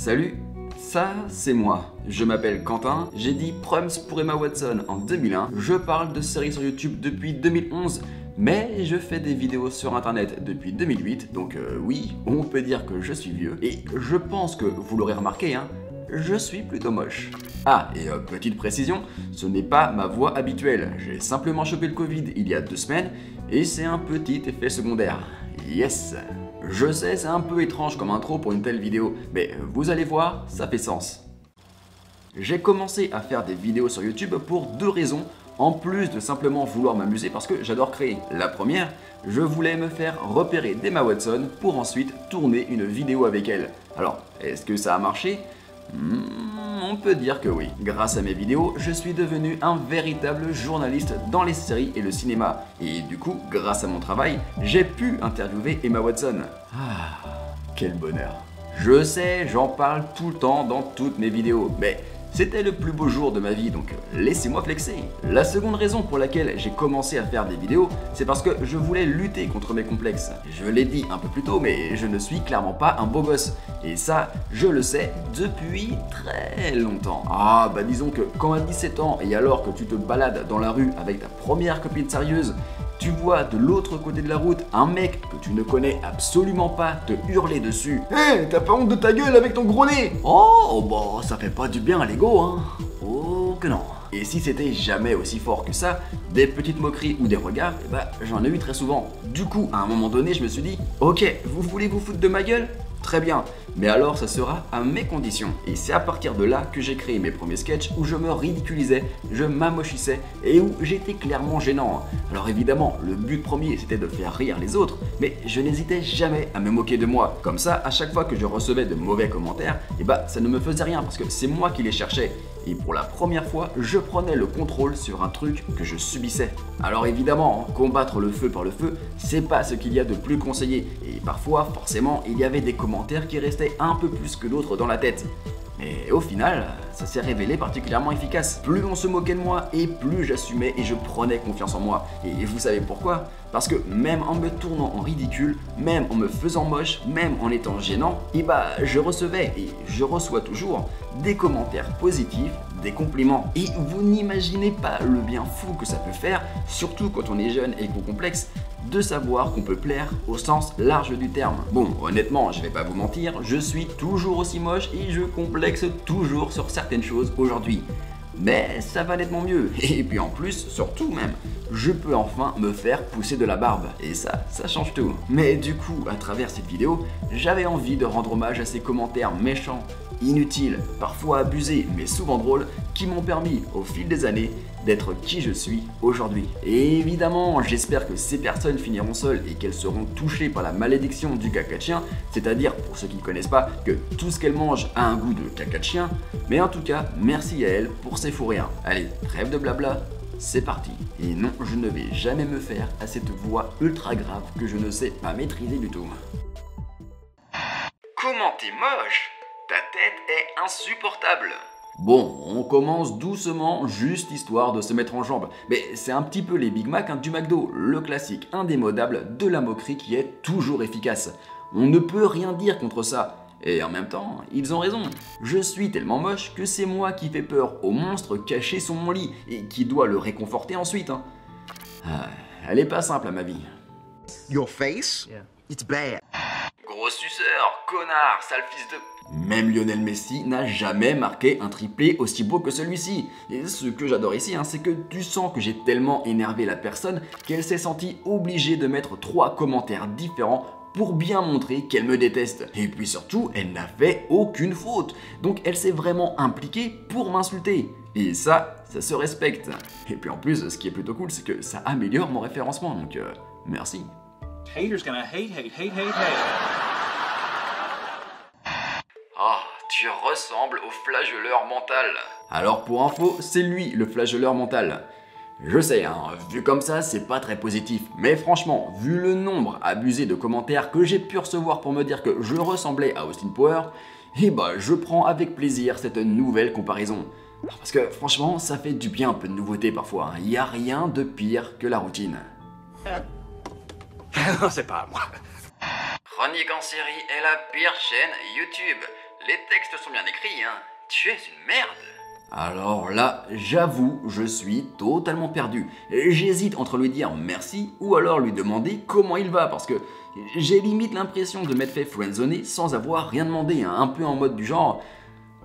Salut, ça c'est moi. Je m'appelle Quentin, j'ai dit Prums pour Emma Watson en 2001, je parle de séries sur YouTube depuis 2011, mais je fais des vidéos sur internet depuis 2008, donc oui, on peut dire que je suis vieux, et je pense que vous l'aurez remarqué, hein, je suis plutôt moche. Ah, et petite précision, ce n'est pas ma voix habituelle, j'ai simplement chopé le Covid il y a 2 semaines, et c'est un petit effet secondaire. Yes! Je sais, c'est un peu étrange comme intro pour une telle vidéo, mais vous allez voir, ça fait sens. J'ai commencé à faire des vidéos sur YouTube pour 2 raisons, en plus de simplement vouloir m'amuser parce que j'adore créer. La première, je voulais me faire repérer d'Emma Watson pour ensuite tourner une vidéo avec elle. Alors, est-ce que ça a marché ? On peut dire que oui. Grâce à mes vidéos, je suis devenu un véritable journaliste dans les séries et le cinéma. Et du coup, grâce à mon travail, j'ai pu interviewer Emma Watson. Ah, quel bonheur. Je sais, j'en parle tout le temps dans toutes mes vidéos, mais c'était le plus beau jour de ma vie, donc laissez-moi flexer. La seconde raison pour laquelle j'ai commencé à faire des vidéos, c'est parce que je voulais lutter contre mes complexes. Je l'ai dit un peu plus tôt, mais je ne suis clairement pas un beau gosse. Et ça, je le sais depuis très longtemps. Ah, bah disons que quand à 17 ans, et alors que tu te balades dans la rue avec ta première copine sérieuse, tu vois de l'autre côté de la route un mec que tu ne connais absolument pas te hurler dessus. Hé, t'as pas honte de ta gueule avec ton gros nez? Oh, bah ça fait pas du bien à l'ego, hein. Oh que non. Et si c'était jamais aussi fort que ça, des petites moqueries ou des regards, eh bah j'en ai eu très souvent. Du coup, à un moment donné, je me suis dit, ok, vous voulez vous foutre de ma gueule? Très bien, mais alors ça sera à mes conditions. Et c'est à partir de là que j'ai créé mes premiers sketchs où je me ridiculisais, je m'amochissais et où j'étais clairement gênant. Alors évidemment, le but premier c'était de faire rire les autres, mais je n'hésitais jamais à me moquer de moi. Comme ça, à chaque fois que je recevais de mauvais commentaires, et bah ça ne me faisait rien parce que c'est moi qui les cherchais. Et pour la première fois, je prenais le contrôle sur un truc que je subissais. Alors évidemment, combattre le feu par le feu, c'est pas ce qu'il y a de plus conseillé. Et parfois, forcément, il y avait des commentaires qui restaient un peu plus que d'autres dans la tête. Mais au final, ça s'est révélé particulièrement efficace. Plus on se moquait de moi et plus j'assumais et je prenais confiance en moi. Et vous savez pourquoi? Parce que même en me tournant en ridicule, même en me faisant moche, même en étant gênant, et bah je recevais et je reçois toujours des commentaires positifs, des compliments. Et vous n'imaginez pas le bien fou que ça peut faire, surtout quand on est jeune et qu'on complexe, de savoir qu'on peut plaire au sens large du terme. Bon, honnêtement, je vais pas vous mentir, je suis toujours aussi moche et je complexe toujours sur certaines choses aujourd'hui. Mais ça va nettement mieux. Et puis en plus, surtout même, je peux enfin me faire pousser de la barbe. Et ça change tout. Mais du coup, à travers cette vidéo, j'avais envie de rendre hommage à ces commentaires méchants, inutiles, parfois abusés, mais souvent drôles, qui m'ont permis, au fil des années, d'être qui je suis aujourd'hui. Et évidemment, j'espère que ces personnes finiront seules et qu'elles seront touchées par la malédiction du caca de chien, c'est-à-dire, pour ceux qui ne connaissent pas, que tout ce qu'elles mangent a un goût de caca de chien. Mais en tout cas, merci à elles pour ces fous rires. Allez, trêve de blabla, c'est parti. Et non, je ne vais jamais me faire à cette voix ultra grave que je ne sais pas maîtriser du tout. Comment t'es moche? Ta tête est insupportable. Bon, on commence doucement, juste histoire de se mettre en jambe. Mais c'est un petit peu les Big Mac du McDo, le classique indémodable de la moquerie qui est toujours efficace. On ne peut rien dire contre ça. Et en même temps, ils ont raison. Je suis tellement moche que c'est moi qui fais peur au monstre caché sous mon lit et qui doit le réconforter ensuite. Hein. Ah, elle est pas simple à ma vie. Your face? Yeah. It's bad. Gros suceur, connard, sale fils de... Même Lionel Messi n'a jamais marqué un triplé aussi beau que celui-ci. Et ce que j'adore ici, c'est que tu sens que j'ai tellement énervé la personne qu'elle s'est sentie obligée de mettre 3 commentaires différents pour bien montrer qu'elle me déteste. Et puis surtout, elle n'a fait aucune faute. Donc elle s'est vraiment impliquée pour m'insulter. Et ça se respecte. Et puis en plus, ce qui est plutôt cool, c'est que ça améliore mon référencement. Donc merci. Haters gonna hate. Oh, tu ressembles au flageoleur mental. Alors pour info, c'est lui le flageoleur mental. Je sais, vu comme ça, c'est pas très positif. Mais franchement, vu le nombre abusé de commentaires que j'ai pu recevoir pour me dire que je ressemblais à Austin Power, eh bah je prends avec plaisir cette nouvelle comparaison. Parce que franchement, ça fait du bien un peu de nouveauté parfois. Y a rien de pire que la routine. C'est pas moi. Chronique en série est la pire chaîne YouTube. Les textes sont bien écrits, hein. Tu es une merde. Alors là, j'avoue, je suis totalement perdu. J'hésite entre lui dire merci ou alors lui demander comment il va parce que j'ai limite l'impression de m'être fait friendzoner sans avoir rien demandé, hein, un peu en mode du genre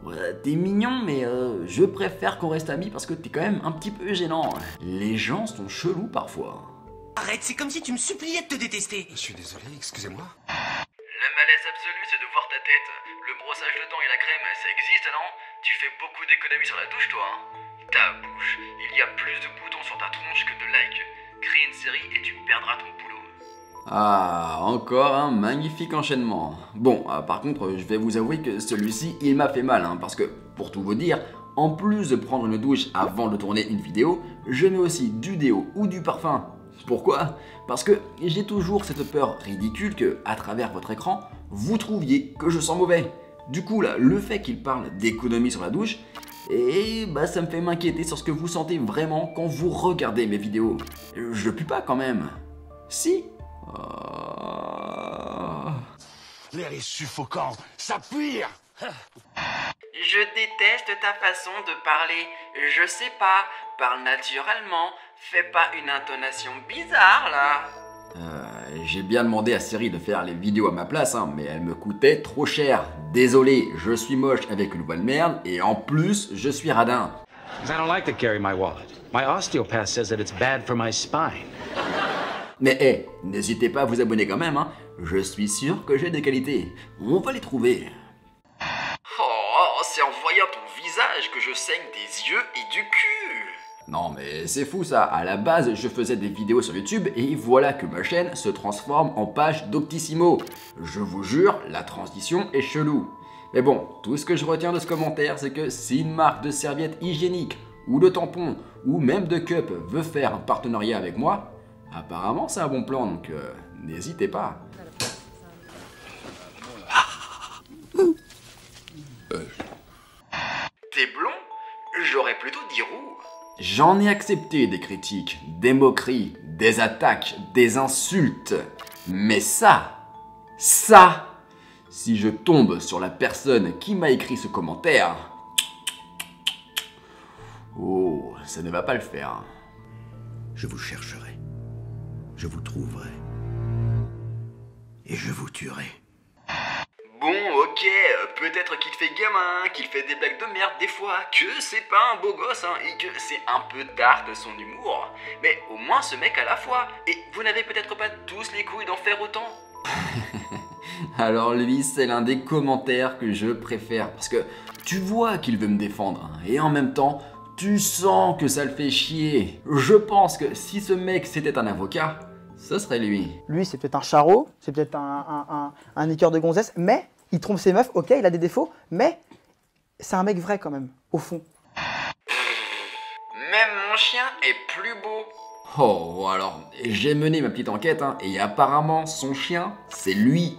ouais, t'es mignon mais je préfère qu'on reste amis parce que t'es quand même un petit peu gênant. Les gens sont chelous parfois. Arrête, c'est comme si tu me suppliais de te détester. Je suis désolé, excusez-moi. Le malaise absolu, c'est de voir ta tête. Le brossage de dents et la crème, ça existe, non? Tu fais beaucoup d'économies sur la douche, toi, hein? Ta bouche, il y a plus de boutons sur ta tronche que de likes. Crée une série et tu perdras ton boulot. Ah, encore un magnifique enchaînement. Bon, par contre, je vais vous avouer que celui-ci, il m'a fait mal, hein, parce que, pour tout vous dire, en plus de prendre une douche avant de tourner une vidéo, je mets aussi du déo ou du parfum. Pourquoi? Parce que j'ai toujours cette peur ridicule que, à travers votre écran, vous trouviez que je sens mauvais. Du coup, là, le fait qu'il parle d'économie sur la douche, et bah ça me fait m'inquiéter sur ce que vous sentez vraiment quand vous regardez mes vidéos. Je pue pas quand même. Si? L'air est suffocant, ça pue. Je déteste ta façon de parler. Je sais pas, parle naturellement. Fais pas une intonation bizarre là. J'ai bien demandé à Siri de faire les vidéos à ma place, hein, mais elle me coûtait trop cher. Désolé, je suis moche avec une voix de merde et en plus, je suis radin. I don't like to carry my wallet. My osteopath says that it's bad for my spine. Mais n'hésitez pas à vous abonner quand même, hein. Je suis sûr que j'ai des qualités. On va les trouver. Oh, c'est en voyant ton visage que je saigne des yeux et du cul. Non mais c'est fou ça, à la base je faisais des vidéos sur YouTube et voilà que ma chaîne se transforme en page Doctissimo. Je vous jure, la transition est chelou. Mais bon, tout ce que je retiens de ce commentaire c'est que si une marque de serviette hygiénique ou de tampon ou même de cup veut faire un partenariat avec moi, apparemment c'est un bon plan donc n'hésitez pas. T'es blond? J'aurais plutôt dit roux. J'en ai accepté des critiques, des moqueries, des attaques, des insultes. Mais ça, si je tombe sur la personne qui m'a écrit ce commentaire, oh, ça ne va pas le faire. Je vous chercherai, je vous trouverai, et je vous tuerai. Bon, ok, peut-être qu'il fait gamin, qu'il fait des blagues de merde des fois, que c'est pas un beau gosse, hein, et que c'est un peu dark son humour. Mais au moins ce mec à la fois, et vous n'avez peut-être pas tous les couilles d'en faire autant. Alors lui, c'est l'un des commentaires que je préfère, parce que tu vois qu'il veut me défendre, hein, et en même temps, tu sens que ça le fait chier. Je pense que si ce mec c'était un avocat, ce serait lui. Lui, c'est peut-être un charreau, c'est peut-être un niqueur de gonzesse, mais il trompe ses meufs, ok, il a des défauts, mais c'est un mec vrai quand même, au fond. Même mon chien est plus beau. Oh, alors, j'ai mené ma petite enquête, hein, et apparemment, son chien, c'est lui.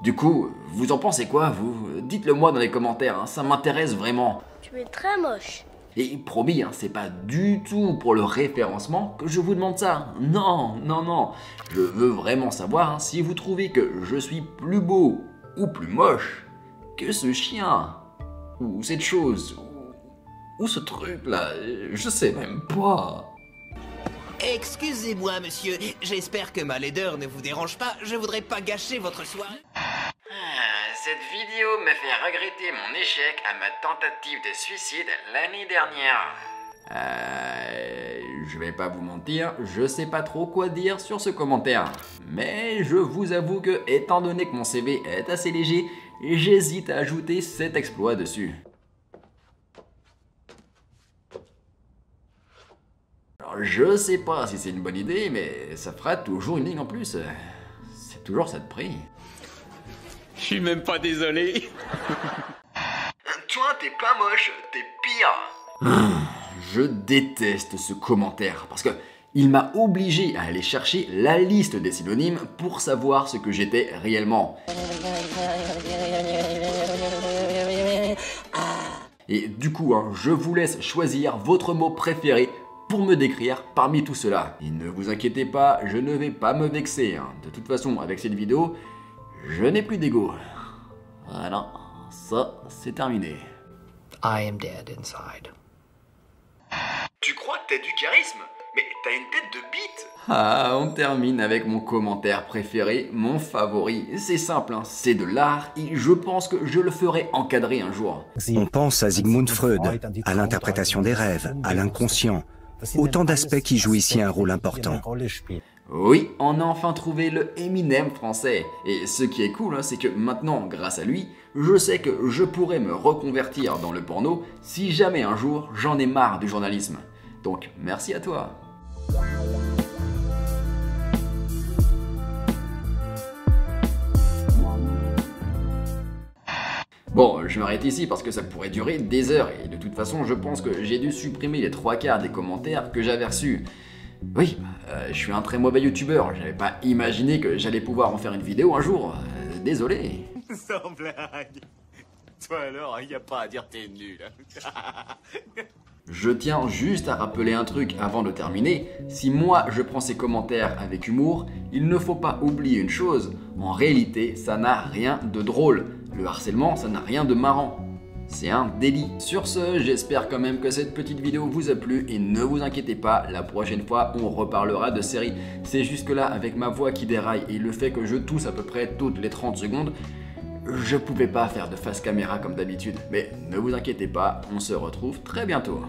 Du coup, vous en pensez quoi, vous? Dites-le moi dans les commentaires, hein, ça m'intéresse vraiment. Tu es très moche. Et promis, hein, c'est pas du tout pour le référencement que je vous demande ça. Non, non, non. Je veux vraiment savoir hein, si vous trouvez que je suis plus beau ou plus moche que ce chien. Ou cette chose. Ou ce truc là. Je sais même pas. Excusez-moi, monsieur. J'espère que ma laideur ne vous dérange pas. Je voudrais pas gâcher votre soirée. Cette vidéo me fait regretter mon échec à ma tentative de suicide l'année dernière. Je vais pas vous mentir, je sais pas trop quoi dire sur ce commentaire. Mais je vous avoue que, étant donné que mon CV est assez léger, j'hésite à ajouter cet exploit dessus. Alors je sais pas si c'est une bonne idée, mais ça fera toujours une ligne en plus. C'est toujours ça de prix. Je suis même pas désolé. Toi, t'es pas moche, t'es pire. Je déteste ce commentaire parce que il m'a obligé à aller chercher la liste des synonymes pour savoir ce que j'étais réellement. Et du coup, hein, je vous laisse choisir votre mot préféré pour me décrire parmi tout cela. Et ne vous inquiétez pas, je ne vais pas me vexer. Hein. De toute façon, avec cette vidéo, je n'ai plus d'ego. Voilà. ça, c'est terminé. I am dead inside. Tu crois que t'as du charisme? Mais t'as une tête de bite! Ah, on termine avec mon commentaire préféré, mon favori. C'est simple, hein, c'est de l'art et je pense que je le ferai encadrer un jour. On pense à Sigmund Freud, à l'interprétation des rêves, à l'inconscient. Autant d'aspects qui jouent ici un rôle important. Oui, on a enfin trouvé le Eminem français. Et ce qui est cool, hein, c'est que maintenant, grâce à lui, je sais que je pourrais me reconvertir dans le porno si jamais un jour j'en ai marre du journalisme. Donc merci à toi. Bon, je m'arrête ici parce que ça pourrait durer des heures et de toute façon je pense que j'ai dû supprimer les 3/4 des commentaires que j'avais reçus. Oui, je suis un très mauvais youtubeur, j'avais pas imaginé que j'allais pouvoir en faire une vidéo un jour, désolé. Sans blague. Toi alors, y a pas à dire t'es nul. Je tiens juste à rappeler un truc avant de terminer, si moi je prends ces commentaires avec humour, il ne faut pas oublier une chose, en réalité ça n'a rien de drôle, le harcèlement ça n'a rien de marrant, c'est un délit. Sur ce, j'espère quand même que cette petite vidéo vous a plu et ne vous inquiétez pas, la prochaine fois on reparlera de séries. C'est jusque là avec ma voix qui déraille et le fait que je tousse à peu près toutes les 30 secondes, je pouvais pas faire de face caméra comme d'habitude, mais ne vous inquiétez pas, on se retrouve très bientôt.